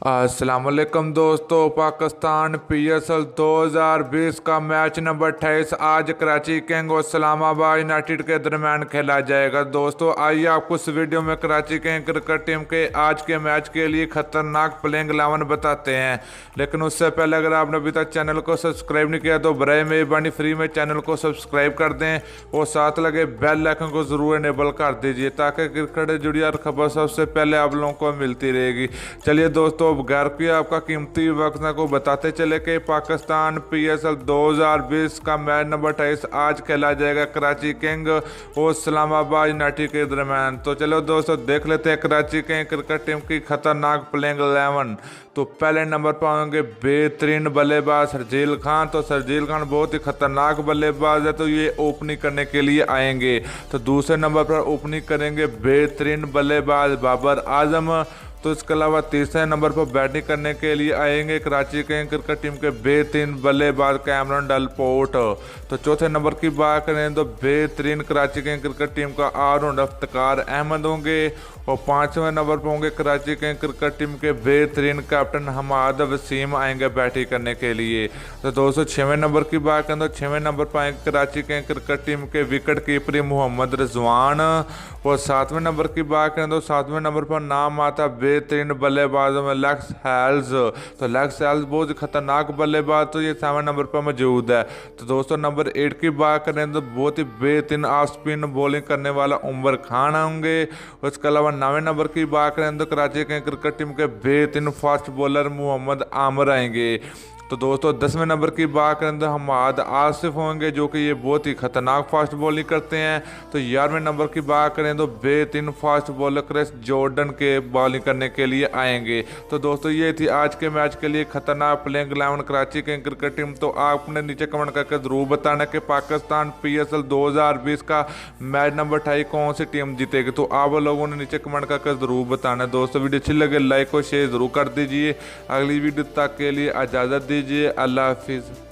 अस्सलामुअलैकुम दोस्तों, पाकिस्तान पीएसएल 2020 का मैच नंबर 28 आज कराची किंग और इस्लामाबाद यूनाइटेड के दरमियान खेला जाएगा। दोस्तों आइए आपको इस वीडियो में कराची किंग क्रिकेट टीम के आज के मैच के लिए खतरनाक प्लेइंग 11 बताते हैं। लेकिन उससे पहले अगर आपने अभी तक चैनल को सब्सक्राइब नहीं किया तो बराए मेहरबानी फ्री में चैनल को सब्सक्राइब कर दें और साथ लगे बेल आइकन को ज़रूर इनेबल कर दीजिए ताकि क्रिकेट से जुड़ी हर खबर सबसे पहले आप लोगों को मिलती रहेगी। चलिए दोस्तों गैर किया आपका कीमती वक्त को बताते चले कि पाकिस्तान पीएसएल 2020 का मैच नंबर 28 आज खेला जाएगा कराची किंग और इस्लामाबाद यूनाइटेड के दरमियान। तो चलो दोस्तों देख लेते हैं कराची किंग क्रिकेट टीम की खतरनाक प्लेइंग 11। तो पहले नंबर पर होंगे बेहतरीन बल्लेबाज शर्जील खान। तो शर्जील खान बहुत ही खतरनाक बल्लेबाज है, तो ये ओपनिंग करने के लिए आएंगे। तो दूसरे नंबर पर ओपनिंग करेंगे बेहतरीन बल्लेबाज बाबर आजम। तो इसके अलावा तीसरे नंबर पर बैटिंग करने के लिए आएंगे कराची किंग क्रिकेट टीम के बेहतरीन बल्लेबाज कैमरन डलपोर्ट। तो चौथे नंबर की बात करें तो बेहतरीन कराची किंग क्रिकेट टीम का ऑलराउंडर इफ्तिकार अहमद होंगे। और पांचवें नंबर पर होंगे कराची किंग क्रिकेट टीम के बेहतरीन कैप्टन हमाद वसीम आएंगे बैटिंग करने के लिए। तो दोस्तों छवें नंबर की बात करें तो छवें नंबर पर आएंगे कराची किंग क्रिकेट टीम के विकेट कीपर मोहम्मद रिजवान। और सातवें नंबर की बात करें तो सातवें नंबर पर नाम आता बेहतरीन बल्लेबाजों में लेग्स हेल्स। तो लेग्स हेल्स बहुत खतरनाक बल्लेबाज, तो ये 7वें नंबर पर मौजूद है। तो दोस्तों नंबर 8 की बात करें तो बहुत ही बेहतरीन ऑफ स्पिन बॉलिंग करने वाला उमर खान होंगे। उसके अलावा 9वें नंबर की बात करें तो कराची के क्रिकेट टीम के बेहतरीन फास्ट बॉलर मोहम्मद आमिर आएंगे। तो दोस्तों 10वें नंबर की बात करें तो हमाद आसिफ होंगे, जो कि ये बहुत ही खतरनाक फास्ट बॉलिंग करते हैं। तो 11वें नंबर की बात करें तो बेहतरीन फास्ट बॉलर क्रिस जॉर्डन के बॉलिंग करने के लिए आएंगे। तो दोस्तों ये थी आज के मैच के लिए खतरनाक प्लेइंग 11 कराची की क्रिकेट टीम। तो आपने नीचे कमेंट करके जरूर बताना कि पाकिस्तान पीएसएल 2020 का मैच नंबर 28 कौन सी टीम जीतेगी। तो आप लोगों ने नीचे कमेंट करके जरूर बताना। दोस्तों वीडियो अच्छी लगे लाइक और शेयर जरूर कर दीजिए। अगली वीडियो तक के लिए इजाज़त दीजिए। अल्लाह हाफिज़।